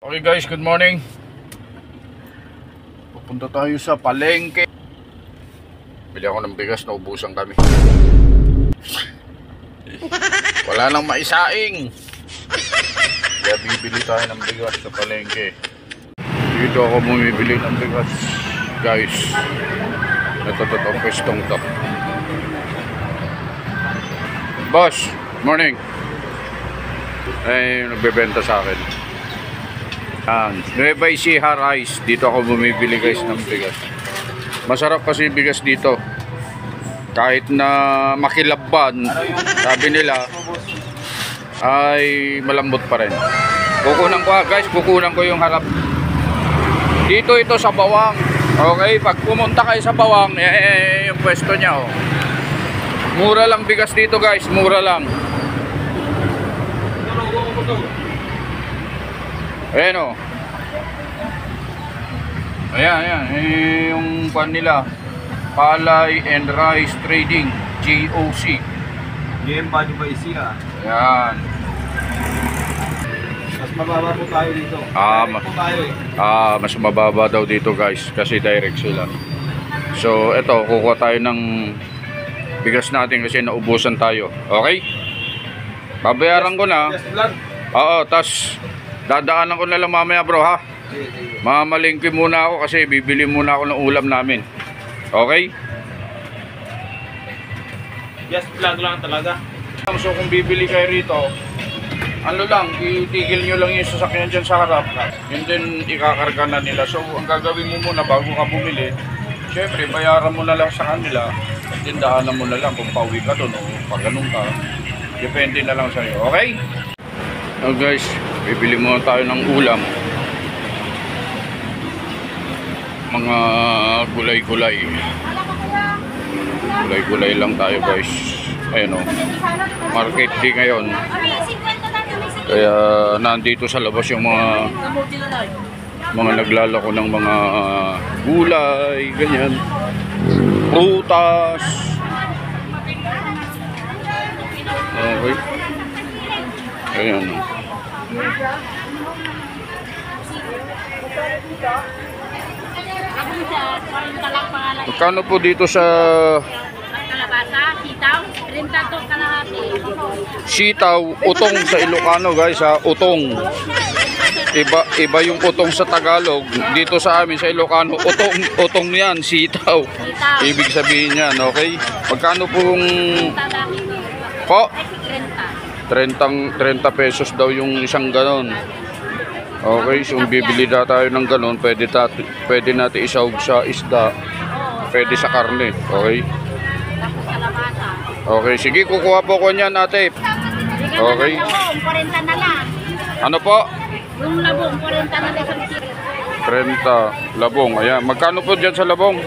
Okay guys, good morning. Pupunta tayo sa palengke. Bili ako ng bigas, naubusan kami. Wala nang maisaing. Kaya bibili tayo ng bigas sa palengke. Dito ako bumibili ng bigas, guys. Ito pwestong to. Boss, morning. Ay, nagbebenta sa akin. Nueva Ecija rice. Dito ako bumibili guys ng bigas. Masarap kasi bigas dito. Kahit na makilabban, sabi nila, ay malambot pa rin. Kukunan ko yung harap. Dito ito sa Bawang. Okay, pag pumunta kayo sa Bawang, yung pwesto niya, oh. Mura lang bigas dito guys, mura lang. Ayan o. Ayan. Yung pan nila, Palay and Rice Trading, GOC. Nueva Ecija. Ayan. Mas mababa po tayo dito. Mas mababa daw dito guys, kasi direct sila. So eto, kukuha tayo ng bigas natin kasi naubusan tayo. Okay? Babayaran ko na. Oo, tas dadaanan ko na lang mamaya bro ha. Mamalingki muna ako kasi bibili muna ako ng ulam namin. Okay? Just vlog lang talaga. So kung bibili kayo rito, ano lang, itigil nyo lang yung sasakyan dyan sa harap. And then ikakarga na nila. So ang gagawin mo muna bago ka bumili, syempre bayaran mo na lang sa kanila. At then daanan mo na lang kung pauwi ka doon o pag ganun ka. Depende na lang sa'yo. Okay? So guys, bibili muna tayo ng ulam. Mga gulay-gulay. Gulay-gulay lang tayo guys. Ayun o. Market day ngayon. Kaya nandito sa labas yung mga naglalako ng mga gulay, ganyan. Prutas. Okay. Ayan. Magkano po dito sa kalabasa, sitaw, 30 to kalahati. sitaw, utong sa Ilocano guys ha, utong. Iba yung utong sa Tagalog. Dito sa amin sa Ilocano, utong yan, sitaw. Ibig sabihin yan, okay? Magkano pong po? 30 pesos daw yung isang ganon. Okay, so bibili na tayo ng ganon, pwede natin isawag sa isda, pwede sa karne, okay? Okay, sige, kukuha po ko niyan ate. Okay. 40 na lang. Ano po? Yung labong, 40 na lang isang kilo. 30, labong, ayan. Magkano po dyan sa labong?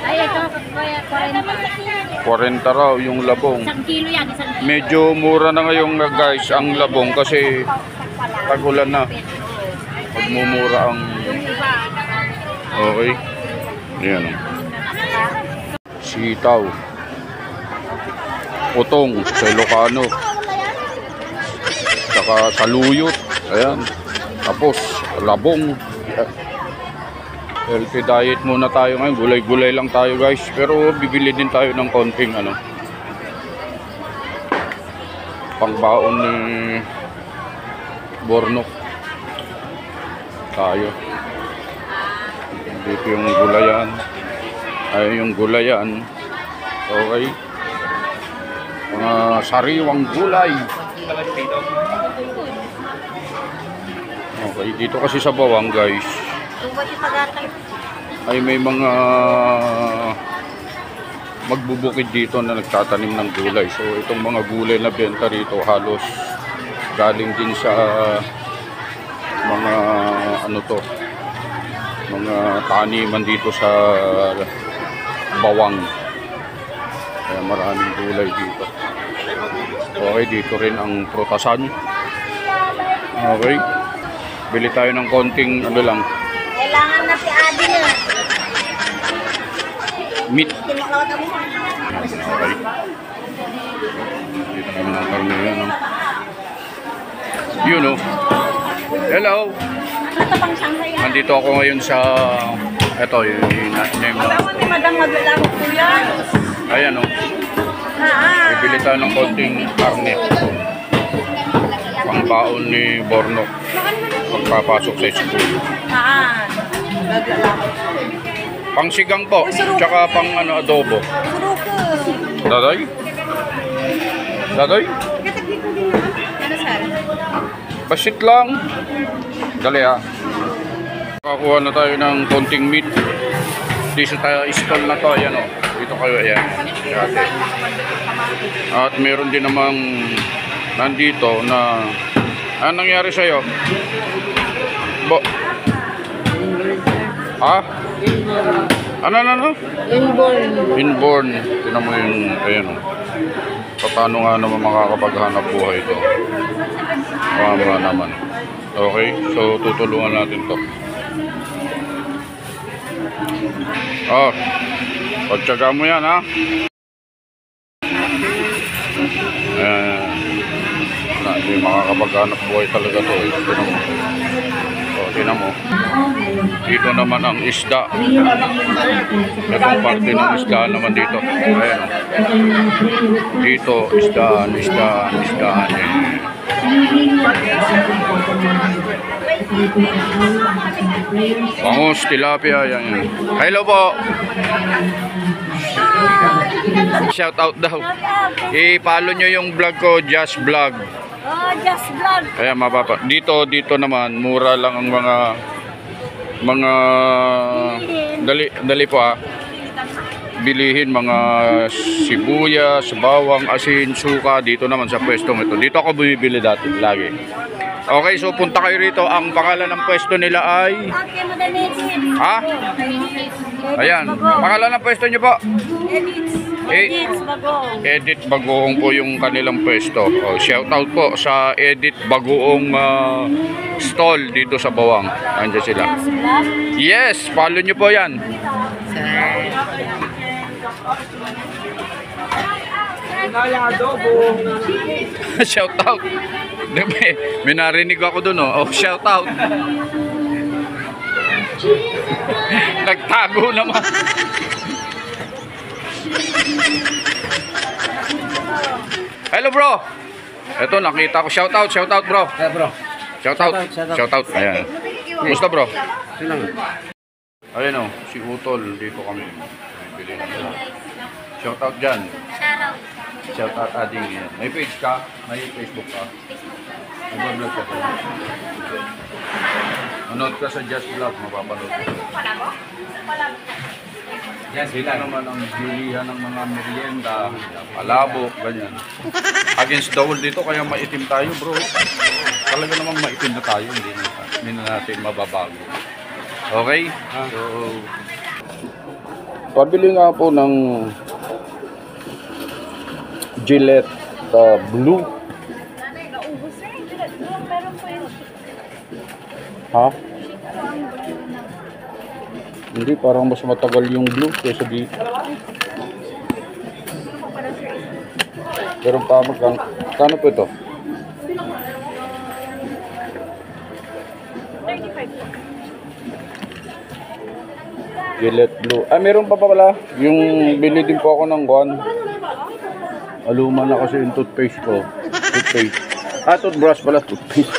Ay, ito, 40. 40 raw yung labong. Isang kilo yan, isang kilo. Medyo mura na ngayon guys ang labong kasi tagulan na. Magmumura ang... Okay. Ayan o. Sitaw. Utong sa Ilocano. Saka saluyot. Ayan. Tapos labong. Healthy diet muna tayo ngayon. Gulay-gulay lang tayo guys. Pero bibili din tayo ng konting ano, pangbaon ni Bornok tayo. Dito yung gulayan. Ay yung gulayan. Okay. Mga sariwang gulay. Okay, dito kasi sa Bawang guys, ay may mga magbubukid dito na nagtatanim ng gulay. So itong mga gulay na benta rito halos galing din sa mga ano to, mga taniman dito sa Bawang. Kaya maraming gulay dito. Okay, dito rin ang prutasan. Okay. Bili tayo ng konting ano lang. Kailangan na si Adi na. Meat. Okay. Dito kami ng karne yan. Yun o. Hello. Ano ito pang Shanghai? Nandito ako ngayon sa ito yung name na. Alam mo ni Madam maglalaro po yan. Ayan o. Bibili tayo ng konting karne. Pangbaon ni Borno. Pagpapasok sa school. Pangsigang po. Tsaka pang ano, adobo. Daday? Daday? Ano sir? Basit lang. Dali ha. Nakakuha na tayo ng konting meat. Dito tayo stall na to. Ayan o. Dito kayo. Ayan. Dati. At meron din namang nandito na anong nangyari sa'yo? Ha? Ano? Inborn. Tinan mo yung, ayan o. Paano nga naman makakapaghanap buhay ito? Mama naman. Okay, so tutulungan natin to. Pagtsaga mo yan ha. Hindi makakapaghanap buhay talaga to. Tinan mo. Tinan mo. Dito naman ang isda. Itong parte ng isda naman dito. Ayan. Dito, isdaan. Bangus, tilapia. Yan. Hello po. Shout out daw. I-follow nyo yung vlog ko, Just Vlog. Just vlog. Kaya mapapa. Dito naman mura lang ang mga dali po bilihin mga sibuyas, bawang, asin, suka dito naman sa pwestong ito. Dito ako bumibili dati lagi. Okay, so punta kayo rito. Ang pangalan ng pwesto nila ay Ayan. Pangalan ng pwesto niyo po? Edit Bagoong po yung kanilang pwesto. Shout out po sa Edit Bagoong stall dito sa Bawang. Andiyan sila. Yes, follow nyo po yan. Shout out. May narinig ako dun shout out. Nagtago naman. Hello bro. Ito nakita ko. Shout out bro. Yeah, bro. Shout out. Ayan. Kumusta bro? Ayan si Utol dito kami. Bili na sila. Shout out dyan. Shout out ading yan. May page ka? May Facebook ka? May vlog ka? Manood ka sa Just Vlog, mapapanood ka. Yan sila naman ang bilihan ng mga merienda, palabok, ganyan. Against the world dito, kaya maitim tayo bro. Talaga namang maitim na tayo, hindi na natin mababago. Okay? So, pabili nga po ng Gillette Blue. Ha? Hindi, parang mas matagal yung blue kaysa dito. Pero pa magkano po ito? 35. Gillette Blue. Meron pa pala. Yung bili din po ako ng guan. Aluma na kasi yung toothpaste ko. Toothbrush pala. Toothpaste.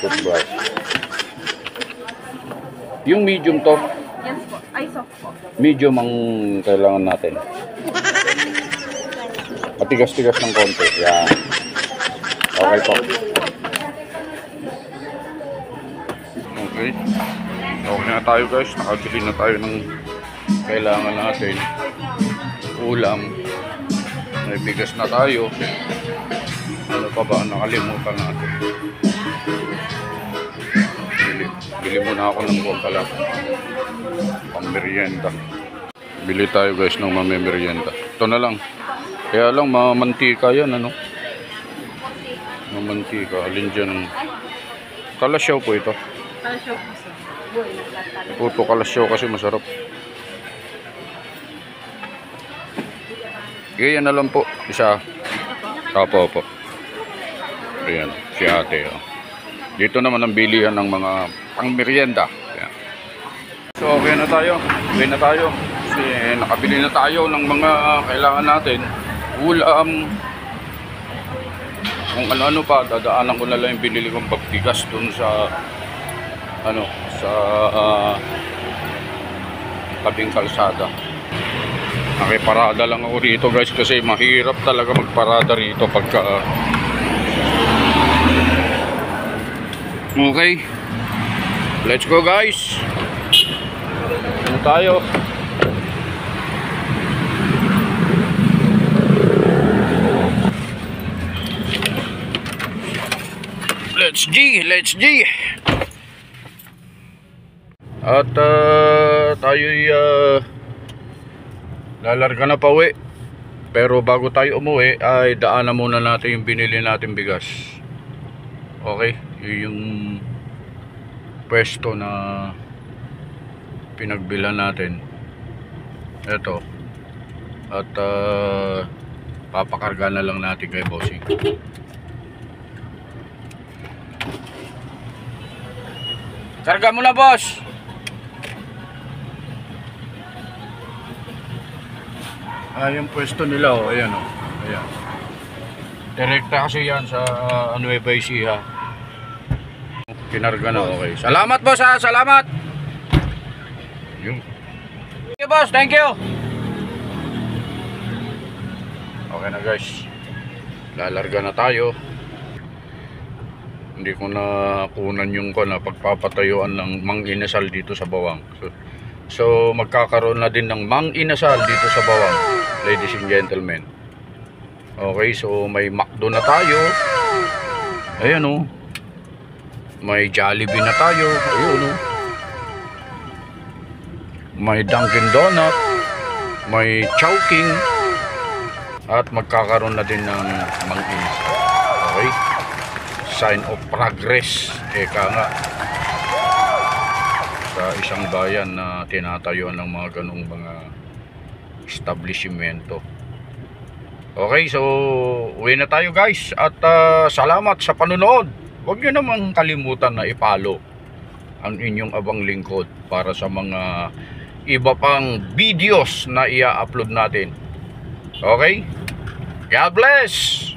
Toothbrush. Yung medium to. Yes po. Ay, soft po. Medium ang kailangan natin. Matigas-tigas ng konti. Yan. Okay po. Okay. Okay na tayo guys. Nakabili na tayo ng kailangan natin. Ulam. May bigas na tayo. Ano pa ba ang nakalimutan natin? Bili muna ako ng pala. Pang merienda. Bili tayo guys ng merienda. Ito na lang. Kaya lang mamantika yan ano. Mamantika. Alin dyan. Kalasyaw po ito. Kalasyaw po sir. Puto kalasyaw kasi masarap. Ganyan na lang po. Isa. Opo. Ayan. Si ate. Dito naman ang bilihan ng mga pangmerienda. Ayan. So okay na tayo. Uwi na tayo. Kasi nakabili na tayo ng mga kailangan natin. Ulam. Kung ano-ano pa, dadaanan ko na lang yung binili kong pagtigas dun sa sa tabing kalsada. Nakiparada lang ako rito guys kasi mahirap talaga magparada rito pagka okay. Let's go guys. Ano tayo? Let's G. At tayo'y lalarga na pa uwi. Pero bago tayo umuwi ay daanan muna natin yung binili natin bigas. Okay, yung pwesto na pinagbilan natin. Ito. At papakarga na lang natin kay bossing. Karga mo na, boss. Yung pwesto nila, oh, ayan, oh. Ayan. Direkta kasi yan sa Nueva Ecija. Kinarga na, okay. Salamat, boss, ha. Salamat. Yung. Thank you, boss. Thank you. Okay na, guys. Lalarga na tayo. Hindi ko na kunan yung pagpapatayuan ng Mang Inasal dito sa Bawang. So magkakaroon na din ng Mang Inasal dito sa Bawang, ladies and gentlemen. Okay, so may McDo na tayo. Ayan, oh. May Jollibee na tayo. Ayun, oh. May Dunkin Donut. May Chowking. At magkakaroon na din ng Mang Inasal. Okay, sign of progress, eka nga, sa isang bayan na tinatayuan ng mga ganong mga establishmento. Okay, so uwi na tayo guys at salamat sa panonood. Huwag nyo namang kalimutan na i-follow ang inyong abang lingkod para sa mga iba pang videos na i-upload natin. Okay, God bless.